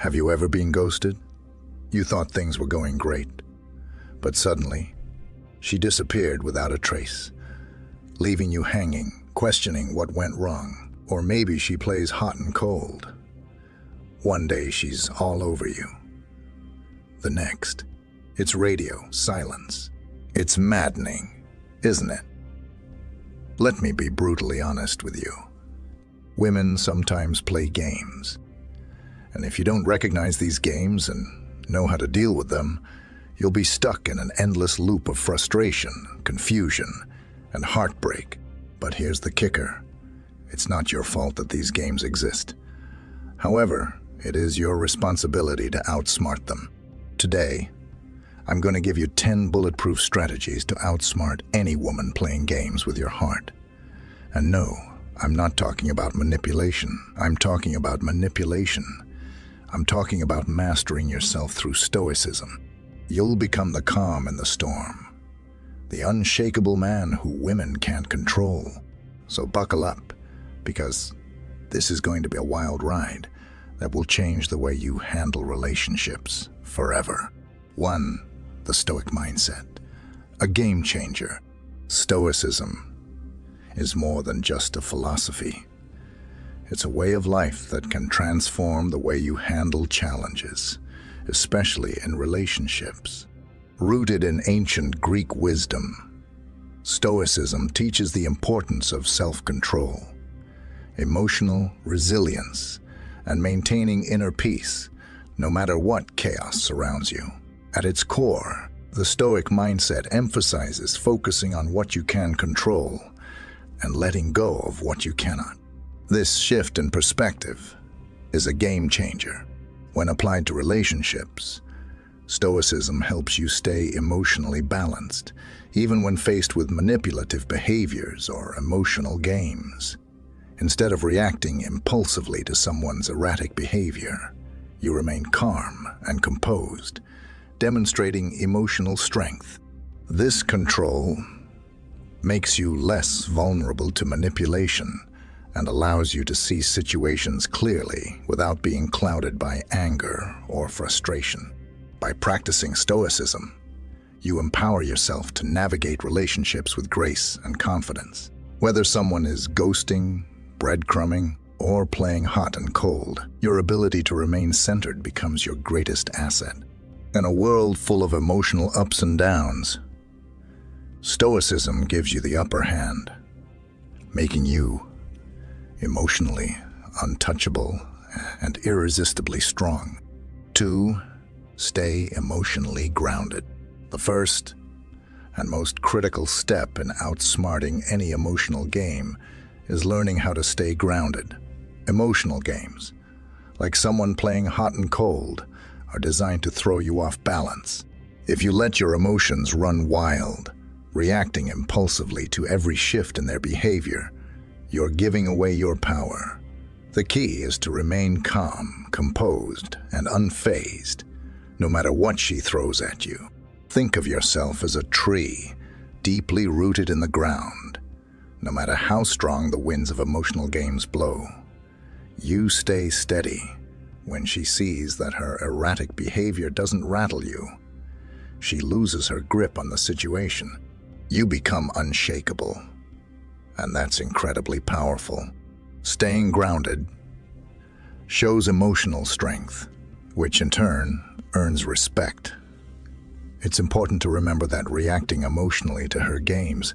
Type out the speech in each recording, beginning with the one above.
Have you ever been ghosted? You thought things were going great, but suddenly, she disappeared without a trace, leaving you hanging, questioning what went wrong. Or maybe she plays hot and cold. One day she's all over you. The next, it's radio silence. It's maddening, isn't it? Let me be brutally honest with you. Women sometimes play games. And if you don't recognize these games and know how to deal with them, you'll be stuck in an endless loop of frustration, confusion, and heartbreak. But here's the kicker. It's not your fault that these games exist. However, it is your responsibility to outsmart them. Today, I'm going to give you 10 bulletproof strategies to outsmart any woman playing games with your heart. And no, I'm not talking about manipulation. I'm talking about manipulation. I'm talking about mastering yourself through stoicism. You'll become the calm in the storm, the unshakable man who women can't control. So buckle up, because this is going to be a wild ride that will change the way you handle relationships forever. 1. The Stoic mindset. A game changer. Stoicism is more than just a philosophy. It's a way of life that can transform the way you handle challenges, especially in relationships. Rooted in ancient Greek wisdom, Stoicism teaches the importance of self-control, emotional resilience, and maintaining inner peace, no matter what chaos surrounds you. At its core, the Stoic mindset emphasizes focusing on what you can control and letting go of what you cannot. This shift in perspective is a game changer. When applied to relationships, Stoicism helps you stay emotionally balanced, even when faced with manipulative behaviors or emotional games. Instead of reacting impulsively to someone's erratic behavior, you remain calm and composed, demonstrating emotional strength. This control makes you less vulnerable to manipulation and allows you to see situations clearly without being clouded by anger or frustration. By practicing Stoicism, you empower yourself to navigate relationships with grace and confidence. Whether someone is ghosting, breadcrumbing, or playing hot and cold, your ability to remain centered becomes your greatest asset. In a world full of emotional ups and downs, Stoicism gives you the upper hand, making you emotionally untouchable and irresistibly strong. 2. Stay emotionally grounded. The first and most critical step in outsmarting any emotional game is learning how to stay grounded. Emotional games, like someone playing hot and cold, are designed to throw you off balance. If you let your emotions run wild, reacting impulsively to every shift in their behavior, you're giving away your power. The key is to remain calm, composed, and unfazed, no matter what she throws at you. Think of yourself as a tree, deeply rooted in the ground. No matter how strong the winds of emotional games blow, you stay steady. When she sees that her erratic behavior doesn't rattle you, she loses her grip on the situation. You become unshakable, and that's incredibly powerful. Staying grounded shows emotional strength, which in turn earns respect. It's important to remember that reacting emotionally to her games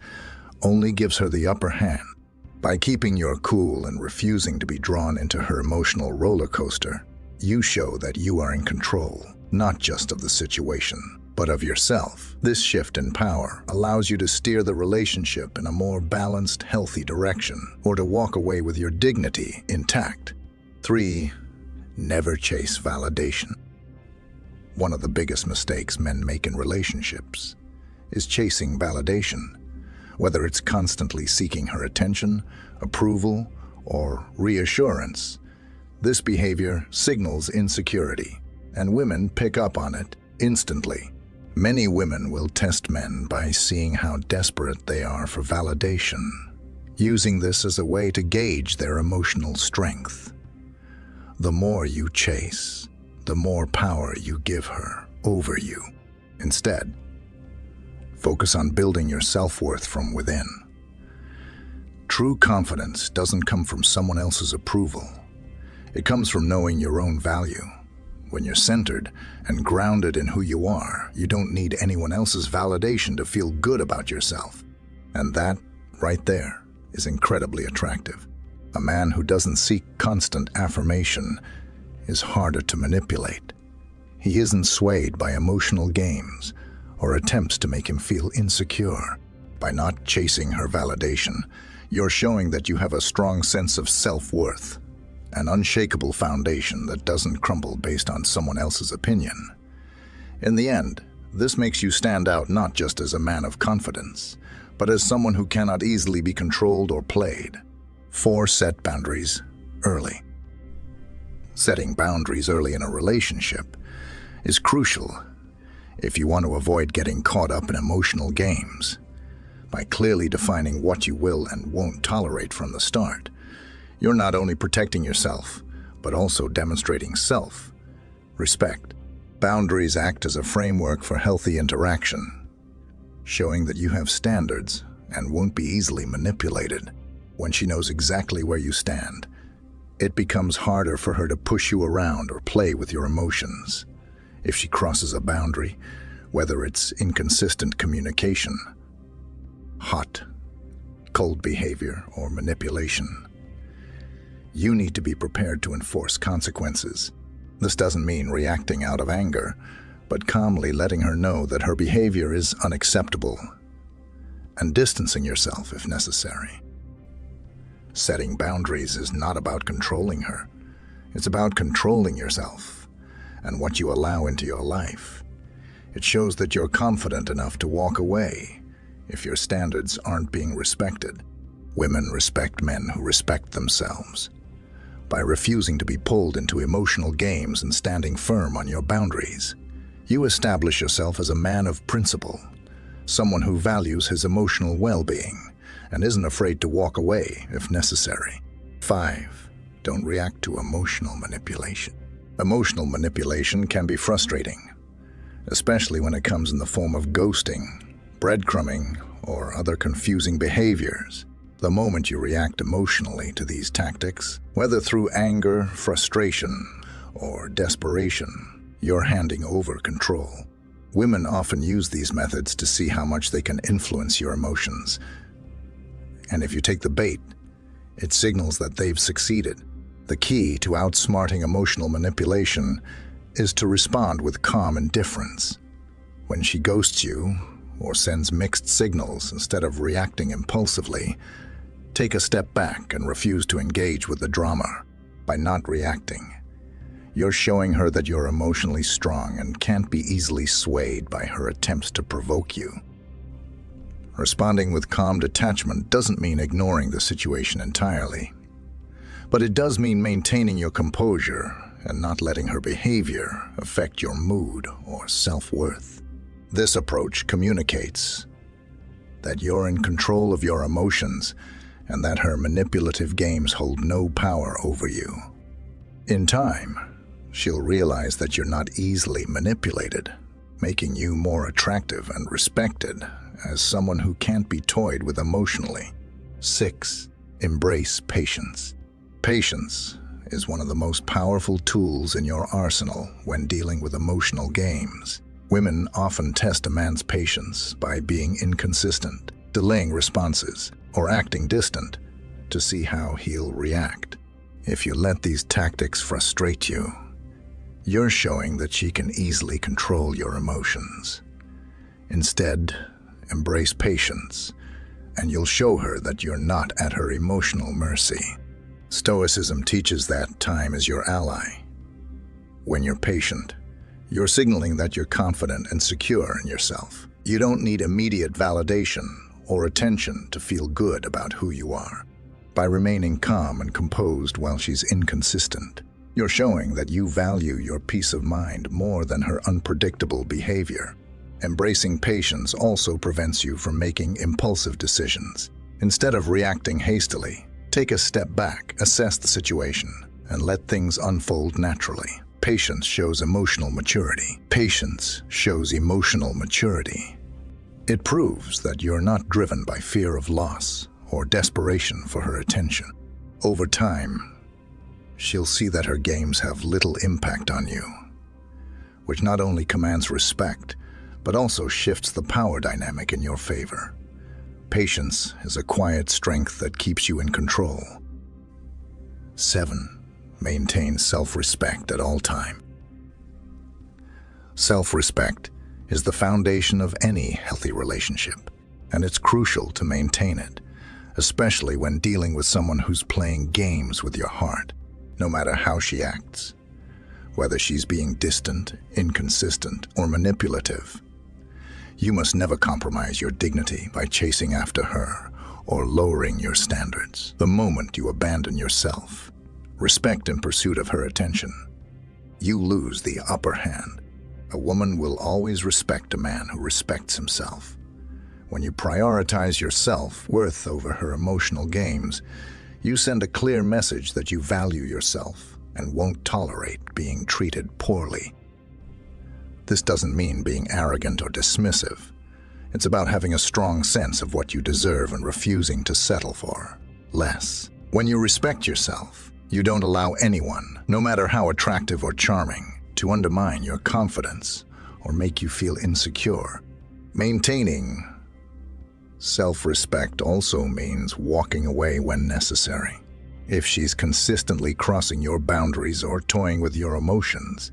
only gives her the upper hand. By keeping your cool and refusing to be drawn into her emotional roller coaster, you show that you are in control, not just of the situation, but of yourself. This shift in power allows you to steer the relationship in a more balanced, healthy direction, or to walk away with your dignity intact. 3. Never chase validation. One of the biggest mistakes men make in relationships is chasing validation. Whether it's constantly seeking her attention, approval, or reassurance, this behavior signals insecurity, and women pick up on it instantly. Many women will test men by seeing how desperate they are for validation, using this as a way to gauge their emotional strength. The more you chase, the more power you give her over you. Instead, focus on building your self-worth from within. True confidence doesn't come from someone else's approval. It comes from knowing your own value. When you're centered and grounded in who you are, you don't need anyone else's validation to feel good about yourself. And that, right there, is incredibly attractive. A man who doesn't seek constant affirmation is harder to manipulate. He isn't swayed by emotional games or attempts to make him feel insecure. By not chasing her validation, you're showing that you have a strong sense of self-worth, an unshakable foundation that doesn't crumble based on someone else's opinion. In the end, this makes you stand out not just as a man of confidence, but as someone who cannot easily be controlled or played. 4. Set boundaries early. Setting boundaries early in a relationship is crucial if you want to avoid getting caught up in emotional games. By clearly defining what you will and won't tolerate from the start, you're not only protecting yourself, but also demonstrating self-respect. Boundaries act as a framework for healthy interaction, showing that you have standards and won't be easily manipulated. When she knows exactly where you stand, it becomes harder for her to push you around or play with your emotions. If she crosses a boundary, whether it's inconsistent communication, hot, cold behavior, or manipulation, you need to be prepared to enforce consequences. This doesn't mean reacting out of anger, but calmly letting her know that her behavior is unacceptable and distancing yourself if necessary. Setting boundaries is not about controlling her. It's about controlling yourself and what you allow into your life. It shows that you're confident enough to walk away if your standards aren't being respected. Women respect men who respect themselves. By refusing to be pulled into emotional games and standing firm on your boundaries, you establish yourself as a man of principle, someone who values his emotional well-being and isn't afraid to walk away if necessary. 5. Don't react to emotional manipulation. Emotional manipulation can be frustrating, especially when it comes in the form of ghosting, breadcrumbing, or other confusing behaviors. The moment you react emotionally to these tactics, whether through anger, frustration, or desperation, you're handing over control. Women often use these methods to see how much they can influence your emotions. And if you take the bait, it signals that they've succeeded. The key to outsmarting emotional manipulation is to respond with calm indifference. When she ghosts you or sends mixed signals instead of reacting impulsively, take a step back and refuse to engage with the drama. By not reacting, you're showing her that you're emotionally strong and can't be easily swayed by her attempts to provoke you. Responding with calm detachment doesn't mean ignoring the situation entirely, but it does mean maintaining your composure and not letting her behavior affect your mood or self-worth. This approach communicates that you're in control of your emotions and that her manipulative games hold no power over you. In time, she'll realize that you're not easily manipulated, making you more attractive and respected as someone who can't be toyed with emotionally. 6. Embrace patience. Patience is one of the most powerful tools in your arsenal when dealing with emotional games. Women often test a man's patience by being inconsistent, delaying responses, or acting distant to see how he'll react. If you let these tactics frustrate you, you're showing that she can easily control your emotions. Instead, embrace patience, and you'll show her that you're not at her emotional mercy. Stoicism teaches that time is your ally. When you're patient, you're signaling that you're confident and secure in yourself. You don't need immediate validation or attention to feel good about who you are. By remaining calm and composed while she's inconsistent, you're showing that you value your peace of mind more than her unpredictable behavior. Embracing patience also prevents you from making impulsive decisions. Instead of reacting hastily, take a step back, assess the situation, and let things unfold naturally. Patience shows emotional maturity. Patience shows emotional maturity. It proves that you're not driven by fear of loss or desperation for her attention. Over time, she'll see that her games have little impact on you, which not only commands respect, but also shifts the power dynamic in your favor. Patience is a quiet strength that keeps you in control. 7. Maintain self-respect at all times. Self-respect is the foundation of any healthy relationship, and it's crucial to maintain it, especially when dealing with someone who's playing games with your heart, no matter how she acts. Whether she's being distant, inconsistent, or manipulative, you must never compromise your dignity by chasing after her or lowering your standards. The moment you abandon yourself, respect in pursuit of her attention, you lose the upper hand. A woman will always respect a man who respects himself. When you prioritize your self-worth over her emotional games, you send a clear message that you value yourself and won't tolerate being treated poorly. This doesn't mean being arrogant or dismissive. It's about having a strong sense of what you deserve and refusing to settle for less. When you respect yourself, you don't allow anyone, no matter how attractive or charming, to undermine your confidence or make you feel insecure. Maintaining self-respect also means walking away when necessary. If she's consistently crossing your boundaries or toying with your emotions,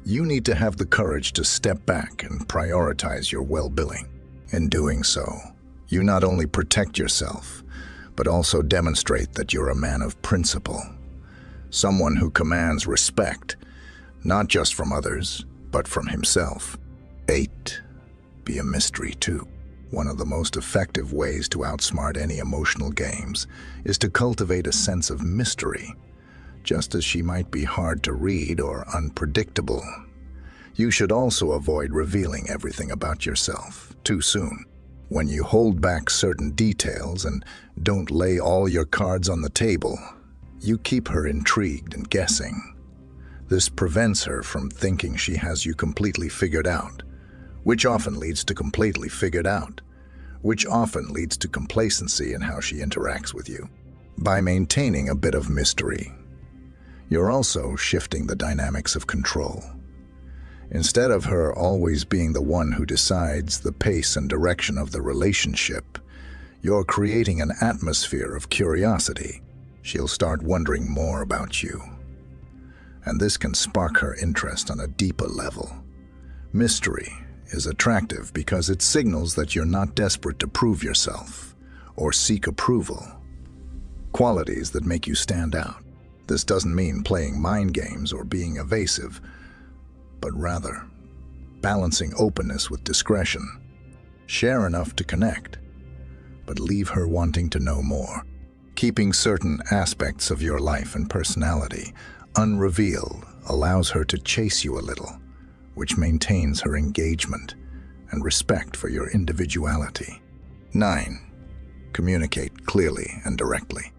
you need to have the courage to step back and prioritize your well-being. In doing so, you not only protect yourself, but also demonstrate that you're a man of principle, someone who commands respect, not just from others, but from himself. 8. Be a mystery too. One of the most effective ways to outsmart any emotional games is to cultivate a sense of mystery. Just as she might be hard to read or unpredictable, you should also avoid revealing everything about yourself too soon. When you hold back certain details and don't lay all your cards on the table, you keep her intrigued and guessing. This prevents her from thinking she has you completely figured out, which often leads to complacency in how she interacts with you. By maintaining a bit of mystery, you're also shifting the dynamics of control. Instead of her always being the one who decides the pace and direction of the relationship, you're creating an atmosphere of curiosity. She'll start wondering more about you, and this can spark her interest on a deeper level. Mystery is attractive because it signals that you're not desperate to prove yourself or seek approval, qualities that make you stand out. This doesn't mean playing mind games or being evasive, but rather balancing openness with discretion. Share enough to connect, but leave her wanting to know more. Keeping certain aspects of your life and personality unrevealed allows her to chase you a little, which maintains her engagement and respect for your individuality. 9. Communicate clearly and directly.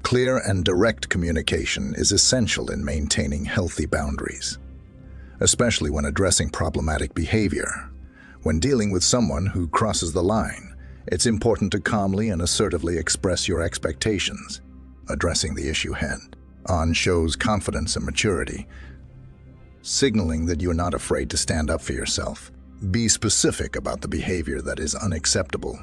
Clear and direct communication is essential in maintaining healthy boundaries, especially when addressing problematic behavior. When dealing with someone who crosses the line, it's important to calmly and assertively express your expectations. Addressing the issue head-on shows confidence and maturity, signaling that you're not afraid to stand up for yourself. Be specific about the behavior that is unacceptable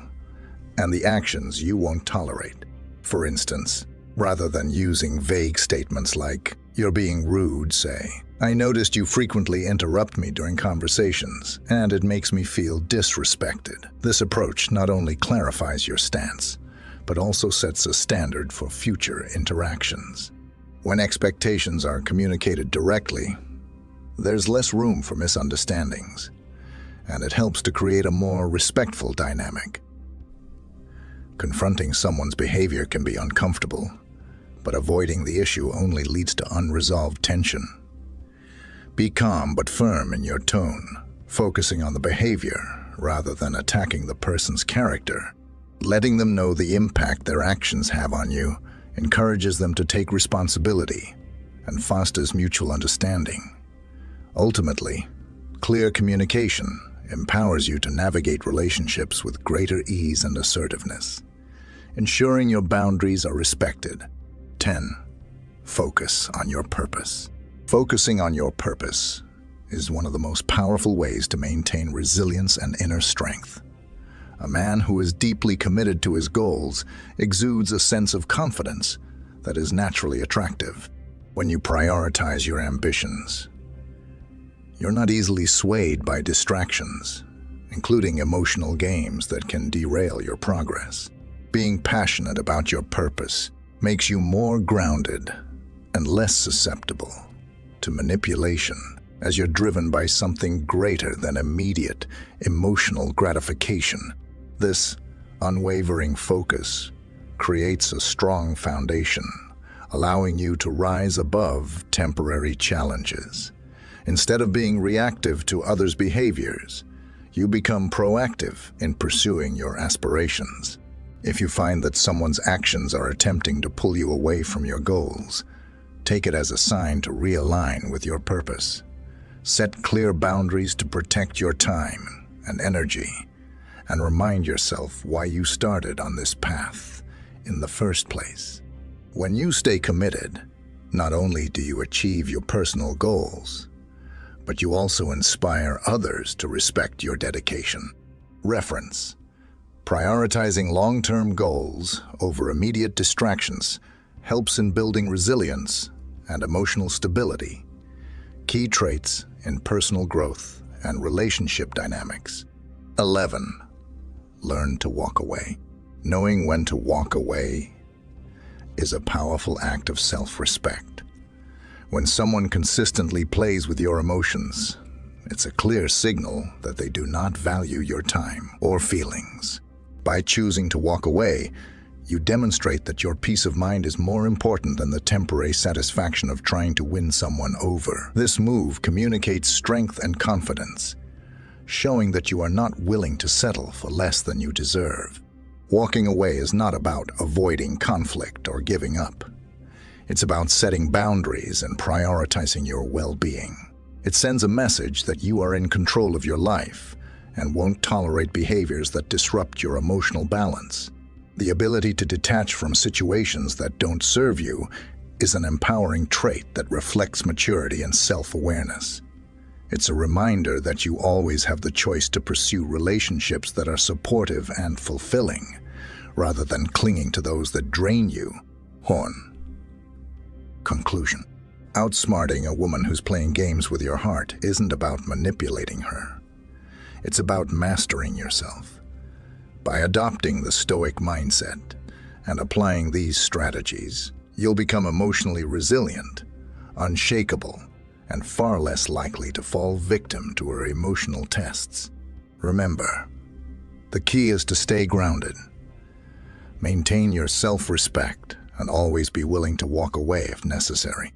and the actions you won't tolerate. For instance, rather than using vague statements like, "You're being rude," say, "I noticed you frequently interrupt me during conversations, and it makes me feel disrespected." This approach not only clarifies your stance, but also sets a standard for future interactions. When expectations are communicated directly, there's less room for misunderstandings, and it helps to create a more respectful dynamic. Confronting someone's behavior can be uncomfortable, but avoiding the issue only leads to unresolved tension. Be calm but firm in your tone, focusing on the behavior rather than attacking the person's character. Letting them know the impact their actions have on you encourages them to take responsibility and fosters mutual understanding. Ultimately, clear communication empowers you to navigate relationships with greater ease and assertiveness, ensuring your boundaries are respected. 10. Focus on your purpose. Focusing on your purpose is one of the most powerful ways to maintain resilience and inner strength. A man who is deeply committed to his goals exudes a sense of confidence that is naturally attractive. When you prioritize your ambitions, you're not easily swayed by distractions, including emotional games that can derail your progress. Being passionate about your purpose makes you more grounded and less susceptible to manipulation, as you're driven by something greater than immediate emotional gratification. This unwavering focus creates a strong foundation, allowing you to rise above temporary challenges. Instead of being reactive to others' behaviors, you become proactive in pursuing your aspirations. If you find that someone's actions are attempting to pull you away from your goals, take it as a sign to realign with your purpose. Set clear boundaries to protect your time and energy, and remind yourself why you started on this path in the first place. When you stay committed, not only do you achieve your personal goals, but you also inspire others to respect your dedication. Reference: prioritizing long-term goals over immediate distractions helps in building resilience and emotional stability, key traits in personal growth and relationship dynamics. 11. Learn to walk away. Knowing when to walk away is a powerful act of self-respect. When someone consistently plays with your emotions, it's a clear signal that they do not value your time or feelings. By choosing to walk away, you demonstrate that your peace of mind is more important than the temporary satisfaction of trying to win someone over. This move communicates strength and confidence, showing that you are not willing to settle for less than you deserve. Walking away is not about avoiding conflict or giving up. It's about setting boundaries and prioritizing your well-being. It sends a message that you are in control of your life and won't tolerate behaviors that disrupt your emotional balance. The ability to detach from situations that don't serve you is an empowering trait that reflects maturity and self-awareness. It's a reminder that you always have the choice to pursue relationships that are supportive and fulfilling, rather than clinging to those that drain you. Conclusion: outsmarting a woman who's playing games with your heart isn't about manipulating her. It's about mastering yourself. By adopting the stoic mindset and applying these strategies, you'll become emotionally resilient, unshakable, and far less likely to fall victim to her emotional tests. Remember, the key is to stay grounded, maintain your self-respect, and always be willing to walk away if necessary.